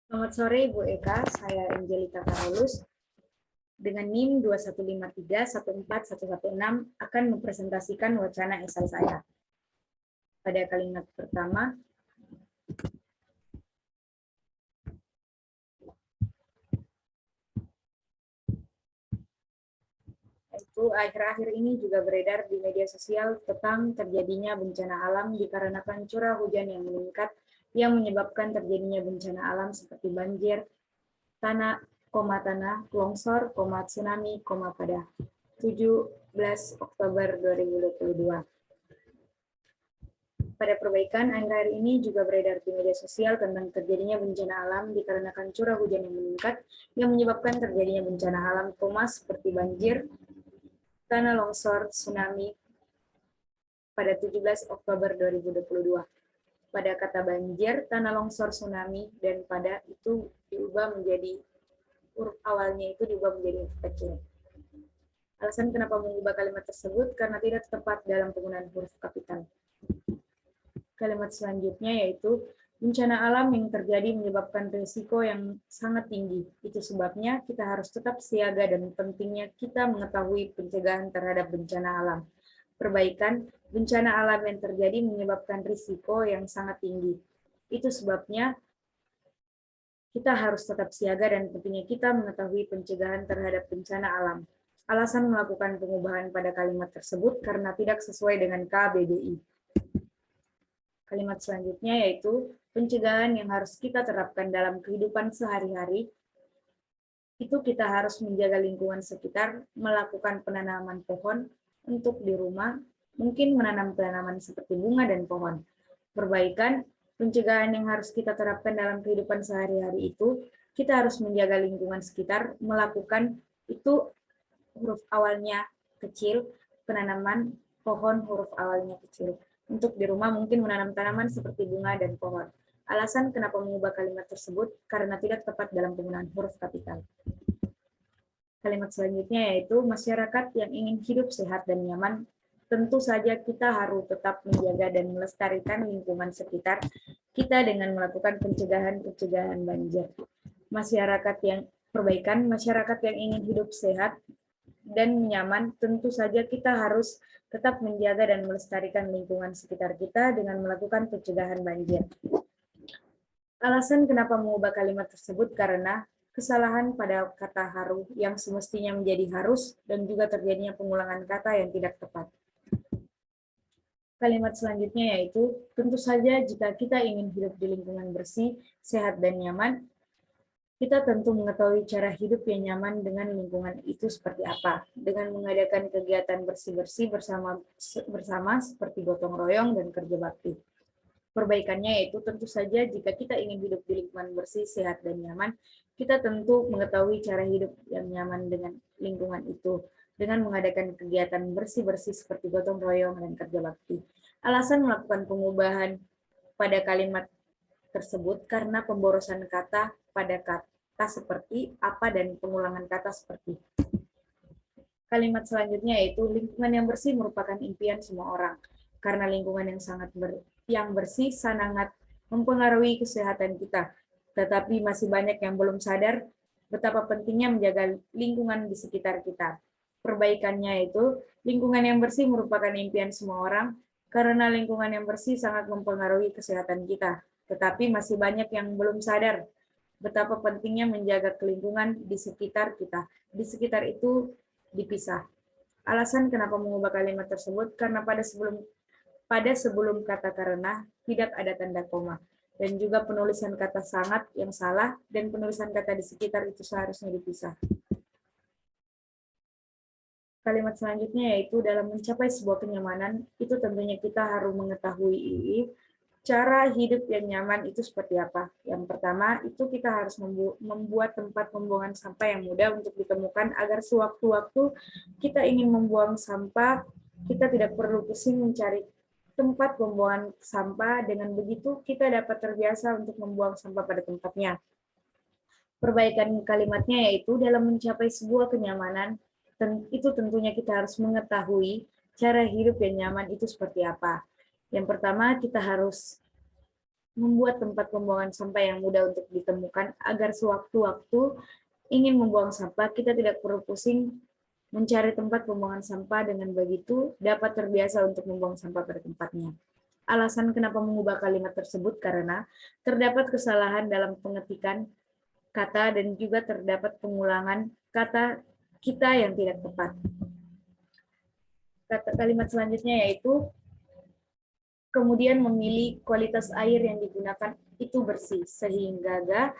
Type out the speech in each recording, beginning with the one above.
Selamat sore Ibu Eka, saya Angelita Karolus dengan NIM 215314116 akan mempresentasikan wacana esai saya. Pada kalimat pertama, yaitu akhir-akhir ini juga beredar di media sosial tentang terjadinya bencana alam dikarenakan curah hujan yang meningkat yang menyebabkan terjadinya bencana alam seperti banjir, tanah, longsor, tsunami, pada 17 Oktober 2022. Pada perbaikan, akhir-akhir ini juga beredar di media sosial tentang terjadinya bencana alam dikarenakan curah hujan yang meningkat yang menyebabkan terjadinya bencana alam, seperti banjir, tanah longsor, tsunami pada 17 Oktober 2022. Pada kata banjir, tanah longsor, tsunami, dan pada itu diubah menjadi huruf awalnya itu diubah menjadi huruf kecil. Alasan kenapa mengubah kalimat tersebut karena tidak tepat dalam penggunaan huruf kapital. Kalimat selanjutnya yaitu bencana alam yang terjadi menyebabkan risiko yang sangat tinggi. Itu sebabnya kita harus tetap siaga dan pentingnya kita mengetahui pencegahan terhadap bencana alam. Perbaikan, bencana alam yang terjadi menyebabkan risiko yang sangat tinggi. Itu sebabnya kita harus tetap siaga dan pentingnya kita mengetahui pencegahan terhadap bencana alam. Alasan melakukan pengubahan pada kalimat tersebut karena tidak sesuai dengan KBBI. Kalimat selanjutnya yaitu pencegahan yang harus kita terapkan dalam kehidupan sehari-hari. Itu kita harus menjaga lingkungan sekitar, melakukan penanaman pohon untuk di rumah, mungkin menanam tanaman seperti bunga dan pohon. Perbaikan, pencegahan yang harus kita terapkan dalam kehidupan sehari-hari itu, kita harus menjaga lingkungan sekitar, melakukan itu huruf awalnya kecil, penanaman pohon huruf awalnya kecil. Untuk di rumah mungkin menanam tanaman seperti bunga dan pohon. Alasan kenapa mengubah kalimat tersebut karena tidak tepat dalam penggunaan huruf kapital. Kalimat selanjutnya yaitu masyarakat yang ingin hidup sehat dan nyaman, tentu saja kita harus tetap menjaga dan melestarikan lingkungan sekitar kita dengan melakukan pencegahan banjir. Masyarakat yang ingin hidup sehat dan nyaman, tentu saja kita harus tetap menjaga dan melestarikan lingkungan sekitar kita dengan melakukan pencegahan banjir. Alasan kenapa mengubah kalimat tersebut karena kesalahan pada kata haru yang semestinya menjadi harus dan juga terjadinya pengulangan kata yang tidak tepat. Kalimat selanjutnya yaitu, tentu saja jika kita ingin hidup di lingkungan bersih, sehat, dan nyaman, kita tentu mengetahui cara hidup yang nyaman dengan lingkungan itu seperti apa, dengan mengadakan kegiatan bersih-bersih bersama seperti gotong royong dan kerja bakti. Perbaikannya yaitu tentu saja jika kita ingin hidup di lingkungan bersih, sehat, dan nyaman, kita tentu mengetahui cara hidup yang nyaman dengan lingkungan itu, dengan mengadakan kegiatan bersih-bersih seperti gotong royong dan kerja bakti. Alasan melakukan pengubahan pada kalimat tersebut karena pemborosan kata pada kata seperti apa dan pengulangan kata seperti. Kalimat selanjutnya yaitu lingkungan yang bersih merupakan impian semua orang. Karena lingkungan yang bersih sangat mempengaruhi kesehatan kita. Tetapi masih banyak yang belum sadar betapa pentingnya menjaga lingkungan di sekitar kita. Perbaikannya itu lingkungan yang bersih merupakan impian semua orang karena lingkungan yang bersih sangat mempengaruhi kesehatan kita. Tetapi masih banyak yang belum sadar betapa pentingnya menjaga lingkungan di sekitar kita. Di sekitar itu dipisah. Alasan kenapa mengubah kalimat tersebut karena pada sebelum kata karena tidak ada tanda koma dan juga penulisan kata sangat yang salah dan penulisan kata di sekitar itu seharusnya dipisah. Kalimat selanjutnya yaitu dalam mencapai sebuah kenyamanan itu tentunya kita harus mengetahui cara hidup yang nyaman itu seperti apa. Yang pertama, itu kita harus membuat tempat pembuangan sampah yang mudah untuk ditemukan agar sewaktu-waktu kita ingin membuang sampah, kita tidak perlu pusing mencari tempat pembuangan sampah. Dengan begitu, kita dapat terbiasa untuk membuang sampah pada tempatnya. Perbaikan kalimatnya yaitu dalam mencapai sebuah kenyamanan, itu tentunya kita harus mengetahui cara hidup yang nyaman itu seperti apa. Yang pertama, kita harus membuat tempat pembuangan sampah yang mudah untuk ditemukan agar sewaktu-waktu ingin membuang sampah, kita tidak perlu pusing mencari tempat pembuangan sampah. Dengan begitu, dapat terbiasa untuk membuang sampah pada tempatnya. Alasan kenapa mengubah kalimat tersebut karena terdapat kesalahan dalam pengetikan kata dan juga terdapat pengulangan kata kita yang tidak tepat. Kalimat selanjutnya yaitu kemudian memilih kualitas air yang digunakan itu bersih, sehingga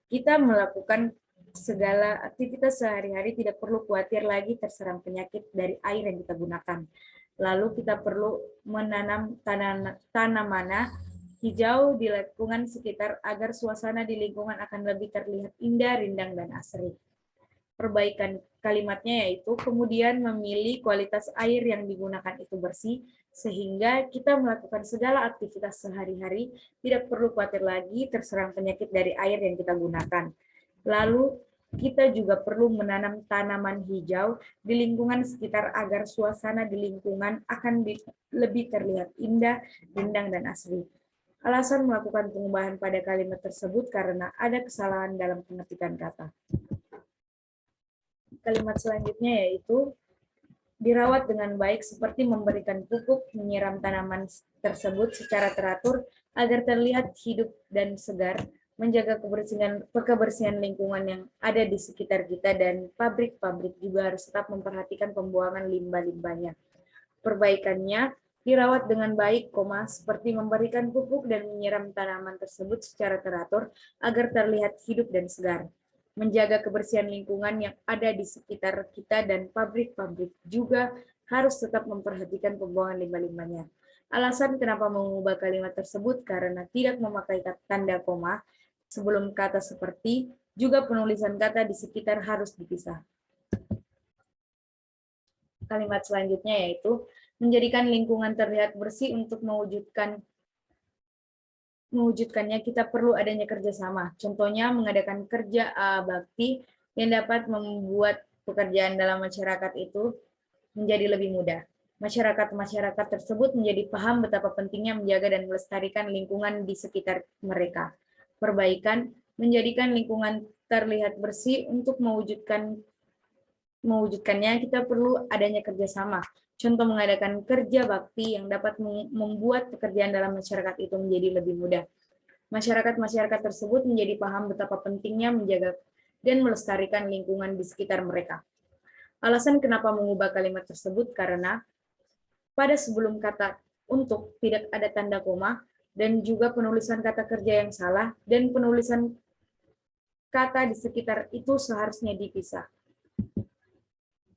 kita melakukan segala aktivitas sehari-hari tidak perlu khawatir lagi terserang penyakit dari air yang kita gunakan. Lalu kita perlu menanam tanaman hijau di lingkungan sekitar agar suasana di lingkungan akan lebih terlihat indah, rindang, dan asri. Perbaikan kalimatnya yaitu kemudian memilih kualitas air yang digunakan itu bersih, sehingga kita melakukan segala aktivitas sehari-hari tidak perlu khawatir lagi terserang penyakit dari air yang kita gunakan. Lalu kita juga perlu menanam tanaman hijau di lingkungan sekitar agar suasana di lingkungan akan lebih terlihat indah, rindang, dan asri. Alasan melakukan pengubahan pada kalimat tersebut karena ada kesalahan dalam pengetikan kata. Kalimat selanjutnya yaitu dirawat dengan baik seperti memberikan pupuk, menyiram tanaman tersebut secara teratur agar terlihat hidup dan segar, menjaga kebersihan lingkungan yang ada di sekitar kita, dan pabrik-pabrik juga harus tetap memperhatikan pembuangan limbah-limbahnya. Perbaikannya dirawat dengan baik, seperti memberikan pupuk dan menyiram tanaman tersebut secara teratur agar terlihat hidup dan segar. Menjaga kebersihan lingkungan yang ada di sekitar kita dan pabrik-pabrik juga harus tetap memperhatikan pembuangan limbah-limbahnya. Alasan kenapa mengubah kalimat tersebut karena tidak memakai tanda koma sebelum kata seperti, juga penulisan kata di sekitar harus dipisah. Kalimat selanjutnya yaitu menjadikan lingkungan terlihat bersih. Untuk mewujudkannya kita perlu adanya kerjasama. Contohnya mengadakan kerja bakti yang dapat membuat pekerjaan dalam masyarakat itu menjadi lebih mudah. Masyarakat tersebut menjadi paham betapa pentingnya menjaga dan melestarikan lingkungan di sekitar mereka. Perbaikan menjadikan lingkungan terlihat bersih. Untuk mewujudkannya kita perlu adanya kerjasama. Contoh mengadakan kerja bakti yang dapat membuat pekerjaan dalam masyarakat itu menjadi lebih mudah. Masyarakat tersebut menjadi paham betapa pentingnya menjaga dan melestarikan lingkungan di sekitar mereka. Alasan kenapa mengubah kalimat tersebut karena pada sebelum kata untuk tidak ada tanda koma, dan juga penulisan kata kerja yang salah, dan penulisan kata di sekitar itu seharusnya dipisah.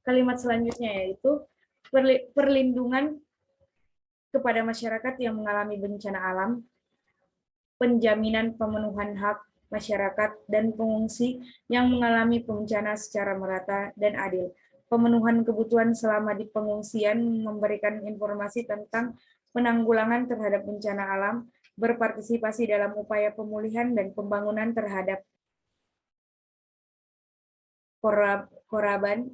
Kalimat selanjutnya yaitu perlindungan kepada masyarakat yang mengalami bencana alam, penjaminan pemenuhan hak masyarakat dan pengungsi yang mengalami bencana secara merata dan adil, pemenuhan kebutuhan selama di pengungsian, memberikan informasi tentang penanggulangan terhadap bencana alam, berpartisipasi dalam upaya pemulihan dan pembangunan terhadap korban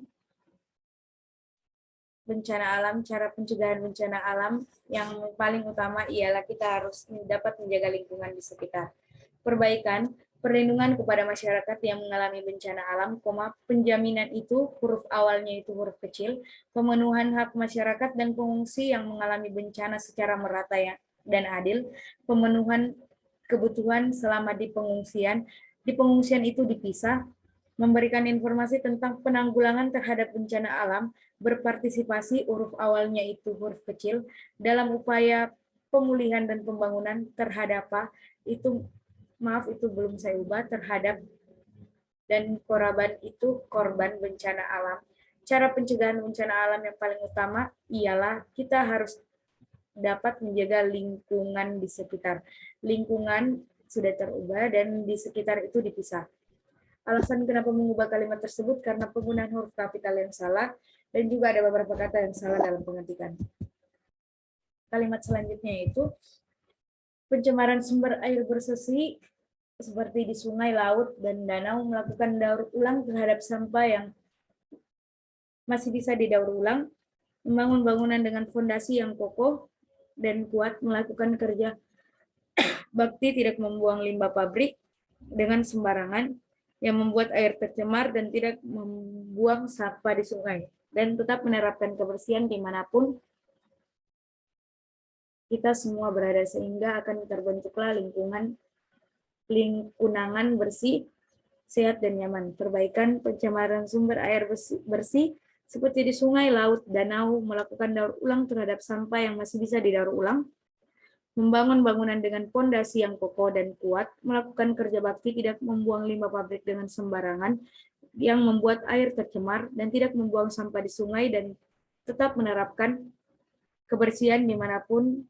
bencana alam. Cara pencegahan bencana alam yang paling utama ialah kita harus dapat menjaga lingkungan di sekitar. Perbaikan, perlindungan kepada masyarakat yang mengalami bencana alam, penjaminan itu huruf awalnya itu huruf kecil, pemenuhan hak masyarakat dan pengungsi yang mengalami bencana secara merata dan adil, pemenuhan kebutuhan selama di pengungsian itu dipisah, memberikan informasi tentang penanggulangan terhadap bencana alam, berpartisipasi huruf awalnya itu huruf kecil dalam upaya pemulihan dan pembangunan terhadap itu belum saya ubah, terhadap dan korban itu korban bencana alam. Cara pencegahan bencana alam yang paling utama ialah kita harus dapat menjaga lingkungan di sekitar. Lingkungan sudah terubah dan di sekitar itu dipisah. Alasan kenapa mengubah kalimat tersebut karena penggunaan huruf kapital yang salah dan juga ada beberapa kata yang salah dalam pengetikan. Kalimat selanjutnya yaitu pencemaran sumber air bersih seperti di sungai, laut, dan danau, melakukan daur ulang terhadap sampah yang masih bisa didaur ulang, membangun bangunan dengan fondasi yang kokoh dan kuat, melakukan kerja Bakti tidak membuang limbah pabrik dengan sembarangan yang membuat air tercemar dan tidak membuang sampah di sungai, dan tetap menerapkan kebersihan dimanapun kita semua berada sehingga akan terbentuklah lingkungan bersih, sehat, dan nyaman. Perbaikan pencemaran sumber air bersih seperti di sungai, laut, danau, melakukan daur ulang terhadap sampah yang masih bisa didaur ulang, membangun bangunan dengan pondasi yang kokoh dan kuat, melakukan kerja bakti tidak membuang limbah pabrik dengan sembarangan yang membuat air tercemar, dan tidak membuang sampah di sungai, dan tetap menerapkan kebersihan dimanapun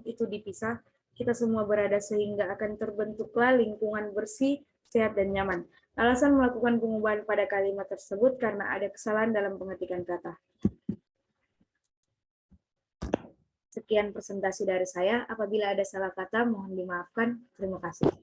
itu dipisah, kita semua berada sehingga akan terbentuklah lingkungan bersih, sehat, dan nyaman. Alasan melakukan pengubahan pada kalimat tersebut karena ada kesalahan dalam pengetikan kata. Sekian presentasi dari saya. Apabila ada salah kata, mohon dimaafkan. Terima kasih.